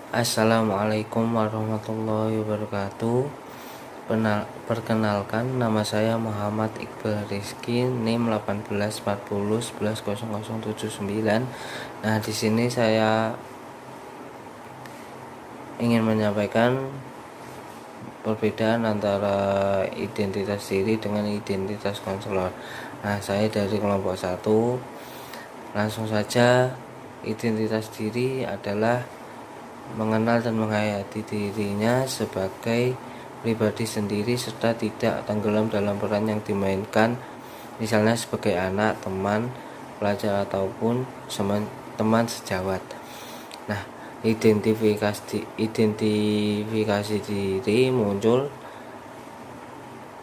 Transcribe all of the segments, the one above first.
Assalamualaikum warahmatullahi wabarakatuh. Perkenalkan, nama saya Muhammad Iqbal Rizky, NIM 1840110079. Nah, di sini saya ingin menyampaikan perbedaan antara identitas diri dengan identitas konselor. Nah, saya dari kelompok 1. Langsung saja, identitas diri adalah mengenal dan menghayati dirinya sebagai pribadi sendiri serta tidak tenggelam dalam peran yang dimainkan, misalnya sebagai anak, teman, pelajar ataupun teman sejawat. Nah, identifikasi diri muncul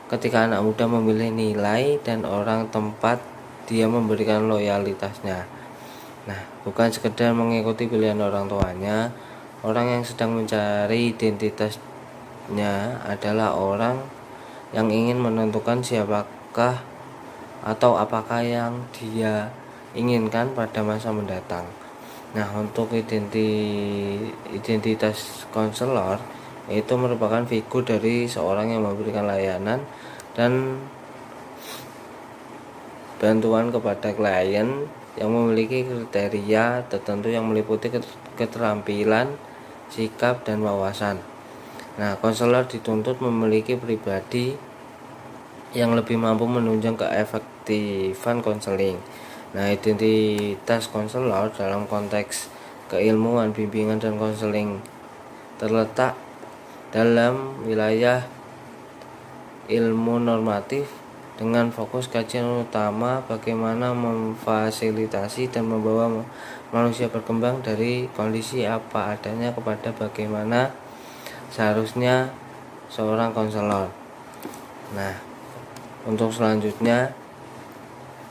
ketika anak muda memilih nilai dan orang tempat dia memberikan loyalitasnya. Nah, bukan sekedar mengikuti pilihan orang tuanya. Orang yang sedang mencari identitasnya adalah orang yang ingin menentukan siapakah atau apakah yang dia inginkan pada masa mendatang. Nah, untuk identitas konselor itu merupakan figur dari seorang yang memberikan layanan dan bantuan kepada klien yang memiliki kriteria tertentu yang meliputi keterampilan, sikap, dan wawasan. Nah, konselor dituntut memiliki pribadi yang lebih mampu menunjang keefektifan konseling. Nah, identitas konselor dalam konteks keilmuan, bimbingan, dan konseling terletak dalam wilayah ilmu normatif dengan fokus kajian utama bagaimana memfasilitasi dan membawa manusia berkembang dari kondisi apa adanya kepada bagaimana seharusnya seorang konselor. Nah, untuk selanjutnya,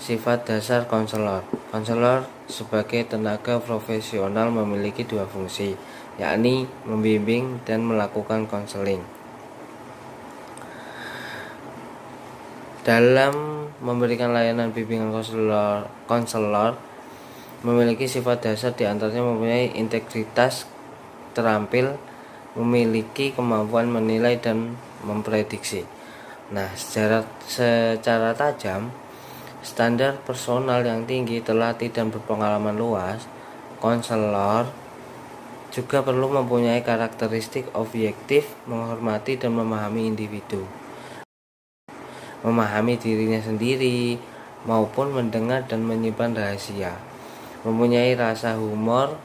sifat dasar konselor. Konselor sebagai tenaga profesional memiliki dua fungsi, yakni membimbing dan melakukan konseling. Dalam memberikan layanan bimbingan, konselor memiliki sifat dasar diantaranya mempunyai integritas, terampil, memiliki kemampuan menilai dan memprediksi. Nah, secara tajam, standar personal yang tinggi, terlatih, dan berpengalaman luas, konselor juga perlu mempunyai karakteristik objektif, menghormati dan memahami individu, memahami dirinya sendiri, maupun mendengar dan menyimpan rahasia, mempunyai rasa humor,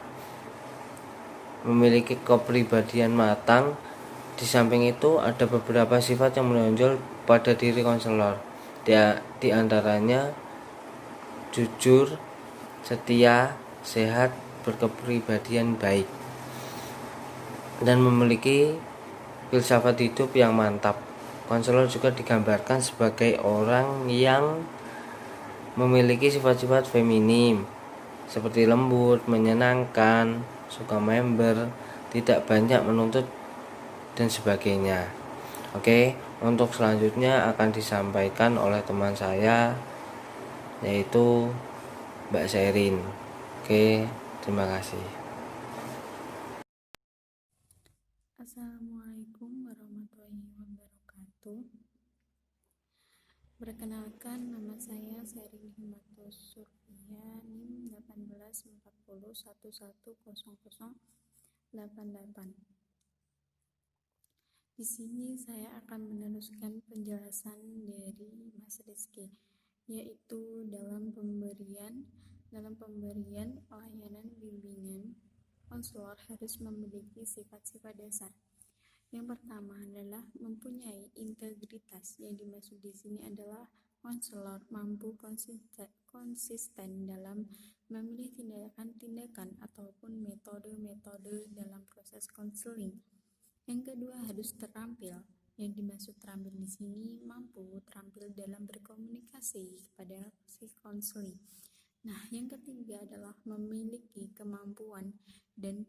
memiliki kepribadian matang. Di samping itu, ada beberapa sifat yang menonjol pada diri konselor. Di antaranya jujur, setia, sehat, berkepribadian baik, dan memiliki filsafat hidup yang mantap. Konselor juga digambarkan sebagai orang yang memiliki sifat-sifat feminim seperti lembut, menyenangkan, suka member, tidak banyak menuntut, dan sebagainya. Oke, untuk selanjutnya akan disampaikan oleh teman saya, yaitu Mbak Sherin. Oke, terima kasih. Assalamualaikum warahmatullahi wabarakatuh. Perkenalkan, nama saya Sherin Himatus Surya, NIM 1840110088. Di sini saya akan meneruskan penjelasan dari Mas Rizky, yaitu dalam pemberian layanan bimbingan, konselor harus memiliki sifat-sifat dasar. Yang pertama adalah mempunyai integritas. Yang dimaksud di sini adalah konselor mampu konsisten dalam memilih tindakan-tindakan ataupun metode-metode dalam proses konseling. Yang kedua, harus terampil. Yang dimaksud terampil di sini mampu terampil dalam berkomunikasi kepada si konseling. Nah, yang ketiga adalah memiliki kemampuan dan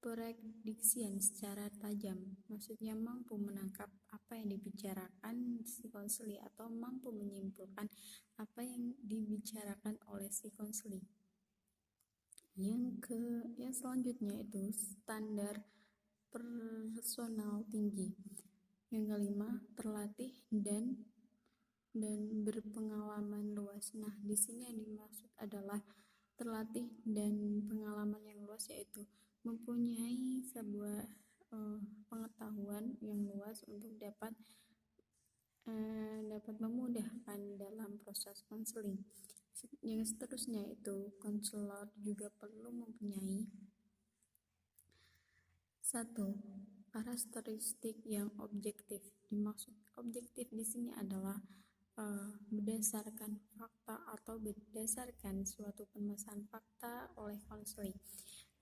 keprediksian secara tajam, maksudnya mampu menangkap apa yang dibicarakan si konseli atau mampu menyimpulkan apa yang dibicarakan oleh si konseli. Yang selanjutnya itu standar personal tinggi. Yang kelima, terlatih dan berpengalaman luas. Nah, di sini yang dimaksud adalah terlatih dan pengalaman yang luas, yaitu mempunyai sebuah pengetahuan yang luas untuk dapat memudahkan dalam proses konseling. Yang seterusnya itu konselor juga perlu mempunyai satu, karakteristik yang objektif. Dimaksud objektif di sini adalah berdasarkan fakta atau berdasarkan suatu permasalahan fakta oleh konseling.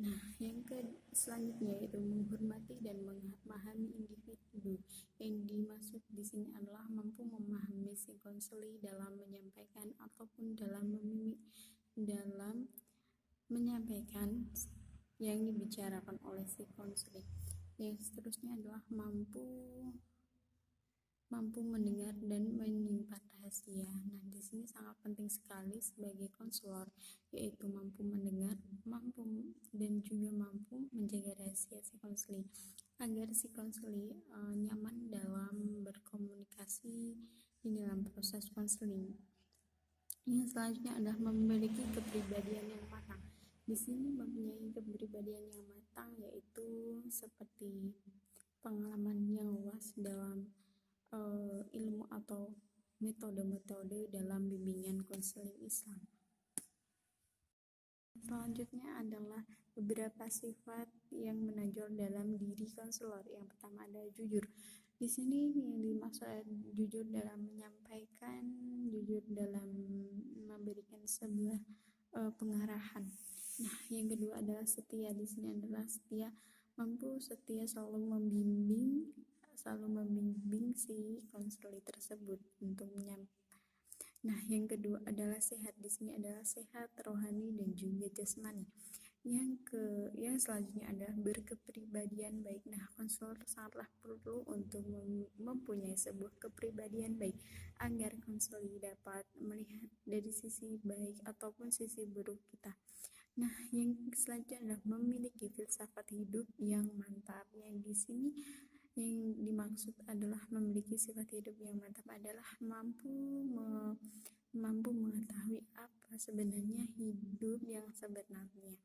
Nah, yang selanjutnya yaitu menghormati dan memahami individu. Yang dimaksud di sini adalah mampu memahami si konseling dalam menyampaikan ataupun dalam menyampaikan yang dibicarakan oleh si konseling. Yang seterusnya adalah mampu mendengar dan menyimpan rahasia. Nah, di sini sangat penting sekali sebagai konselor, yaitu mampu mendengar, dan juga mampu menjaga rahasia si konseling, agar si konseling nyaman dalam berkomunikasi di dalam proses konseling. Yang selanjutnya adalah memiliki kepribadian yang matang. Di sini mempunyai kepribadian yang matang, yaitu seperti pengalaman yang luas dalam ilmu atau metode-metode dalam bimbingan konseling Islam. Selanjutnya adalah beberapa sifat yang menonjol dalam diri konselor. Yang pertama adalah jujur. Di sini yang dimaksud jujur dalam menyampaikan, jujur dalam memberikan sebuah pengarahan. Nah, yang kedua adalah setia. Di sini adalah setia, mampu setia selalu membimbing si konselor tersebut untuk menyampaikan. Nah, yang kedua adalah sehat. Di sini adalah sehat rohani dan juga jasmani. Yang selanjutnya adalah berkepribadian baik. Nah, konselor sangatlah perlu untuk mempunyai sebuah kepribadian baik agar konselor dapat melihat dari sisi baik ataupun sisi buruk kita. Nah, yang selanjutnya adalah memiliki filsafat hidup yang mantap. Yang di sini yang dimaksud adalah memiliki sifat hidup yang mantap adalah mampu mengetahui apa sebenarnya hidup yang sebenarnya.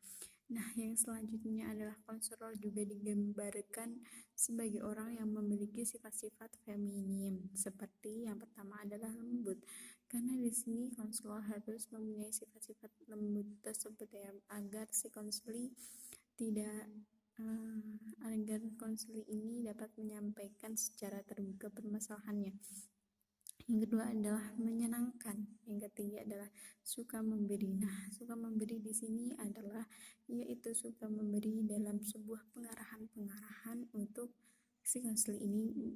Nah, yang selanjutnya adalah konselor juga digambarkan sebagai orang yang memiliki sifat-sifat feminim. Seperti yang pertama adalah lembut. Karena di sini konselor harus mempunyai sifat-sifat lembut tersebut ya, agar si konseling agar konseling ini dapat menyampaikan secara terbuka permasalahannya. Yang kedua adalah menyenangkan. Yang ketiga adalah suka memberi. Nah, suka memberi di sini adalah yaitu suka memberi dalam sebuah pengarahan untuk si konseling ini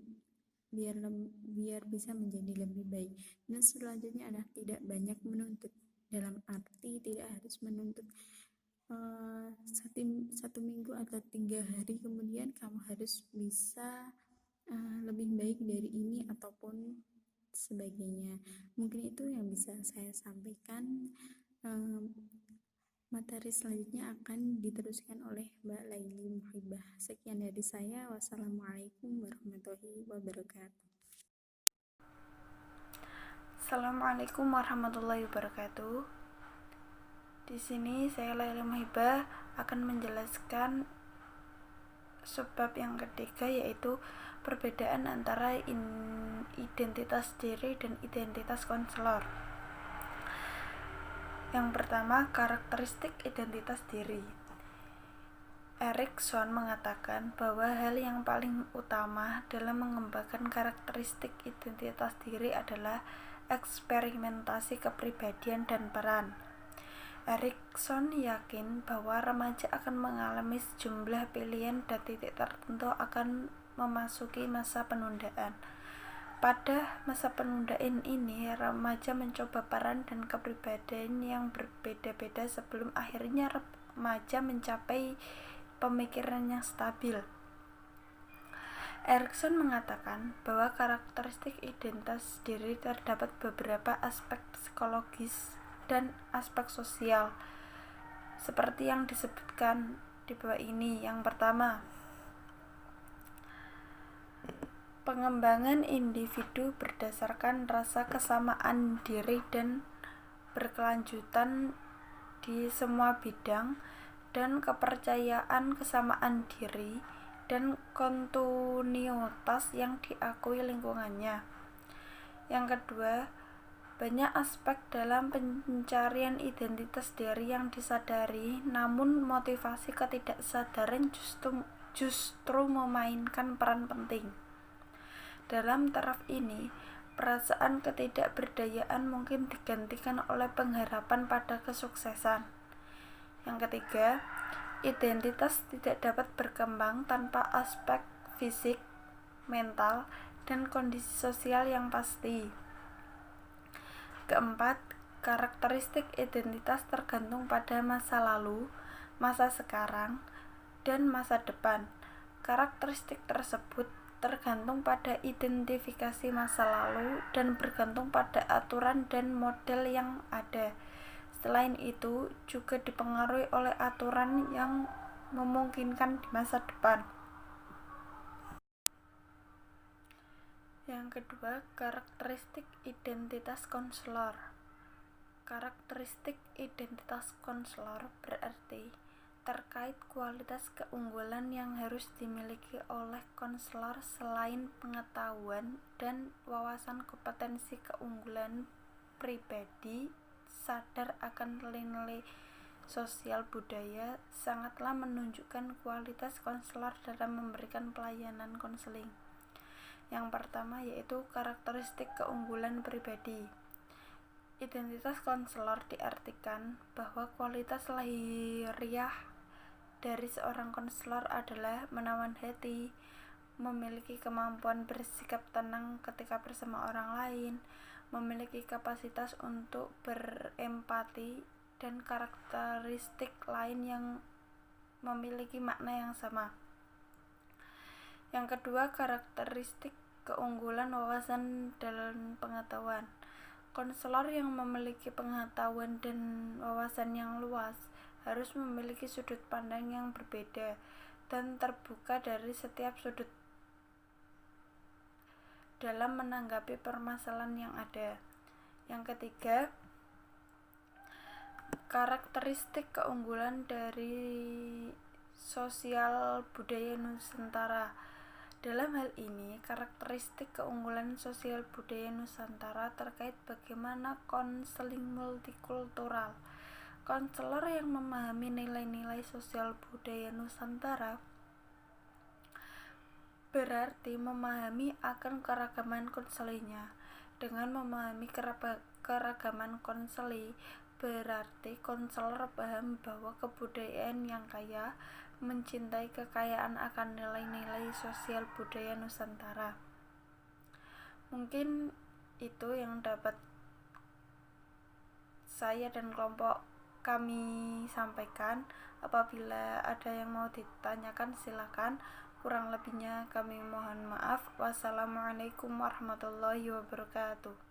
biar bisa menjadi lebih baik. Dan selanjutnya adalah tidak banyak menuntut. Dalam arti tidak harus menuntut satu minggu atau 3 hari kemudian kamu harus bisa lebih baik dari ini ataupun sebagainya. Mungkin itu yang bisa saya sampaikan. Materi selanjutnya akan diteruskan oleh Mbak Laili Muhibah. Sekian dari saya. Wassalamualaikum warahmatullahi wabarakatuh. Assalamualaikum warahmatullahi wabarakatuh. Di sini saya Laili Muhibah akan menjelaskan subbab yang ketiga, yaitu perbedaan antara identitas diri dan identitas konselor. Yang pertama, karakteristik identitas diri. Erikson mengatakan bahwa hal yang paling utama dalam mengembangkan karakteristik identitas diri adalah eksperimentasi kepribadian dan peran. Erikson yakin bahwa remaja akan mengalami sejumlah pilihan dan titik tertentu akan memasuki masa penundaan. Pada masa penundaan ini, remaja mencoba peran dan kepribadian yang berbeda-beda sebelum akhirnya remaja mencapai pemikiran yang stabil. Erikson mengatakan bahwa karakteristik identitas diri terdapat beberapa aspek psikologis dan aspek sosial. seperti yang disebutkan di bawah ini. Yang pertama, pengembangan individu berdasarkan rasa kesamaan diri dan berkelanjutan di semua bidang, dan kepercayaan kesamaan diri dan kontinuitas yang diakui lingkungannya. Yang kedua, banyak aspek dalam pencarian identitas diri yang disadari, namun motivasi ketidaksadaran justru memainkan peran penting. Dalam taraf ini, perasaan ketidakberdayaan mungkin digantikan oleh pengharapan pada kesuksesan. Yang ketiga, identitas tidak dapat berkembang tanpa aspek fisik, mental, dan kondisi sosial yang pasti. Keempat, karakteristik identitas tergantung pada masa lalu, masa sekarang, dan masa depan. Karakteristik tersebut tergantung pada identifikasi masa lalu dan bergantung pada aturan dan model yang ada. Selain itu, juga dipengaruhi oleh aturan yang memungkinkan di masa depan. Yang kedua, karakteristik identitas konselor. Karakteristik identitas konselor berarti terkait kualitas keunggulan yang harus dimiliki oleh konselor selain pengetahuan dan wawasan kompetensi keunggulan pribadi, sadar akan nilai sosial budaya sangatlah menunjukkan kualitas konselor dalam memberikan pelayanan konseling. Yang pertama yaitu karakteristik keunggulan pribadi. Identitas konselor diartikan bahwa kualitas lahiriah dari seorang konselor adalah menawan hati, memiliki kemampuan bersikap tenang ketika bersama orang lain, memiliki kapasitas untuk berempati, dan karakteristik lain yang memiliki makna yang sama. Yang kedua, karakteristik keunggulan wawasan dan pengetahuan. Konselor yang memiliki pengetahuan dan wawasan yang luas harus memiliki sudut pandang yang berbeda dan terbuka dari setiap sudut dalam menanggapi permasalahan yang ada. Yang ketiga, karakteristik keunggulan dari sosial budaya Nusantara. Dalam hal ini, karakteristik keunggulan sosial budaya Nusantara terkait bagaimana konseling multikultural. Konselor yang memahami nilai-nilai sosial budaya Nusantara berarti memahami akan keragaman konselingnya. Dengan memahami keragaman konseli, berarti konselor paham bahwa kebudayaan yang kaya mencintai kekayaan akan nilai-nilai sosial budaya Nusantara. Mungkin itu yang dapat saya dan kelompok kami sampaikan. Apabila ada yang mau ditanyakan silakan. Kurang lebihnya kami mohon maaf. Wassalamualaikum warahmatullahi wabarakatuh.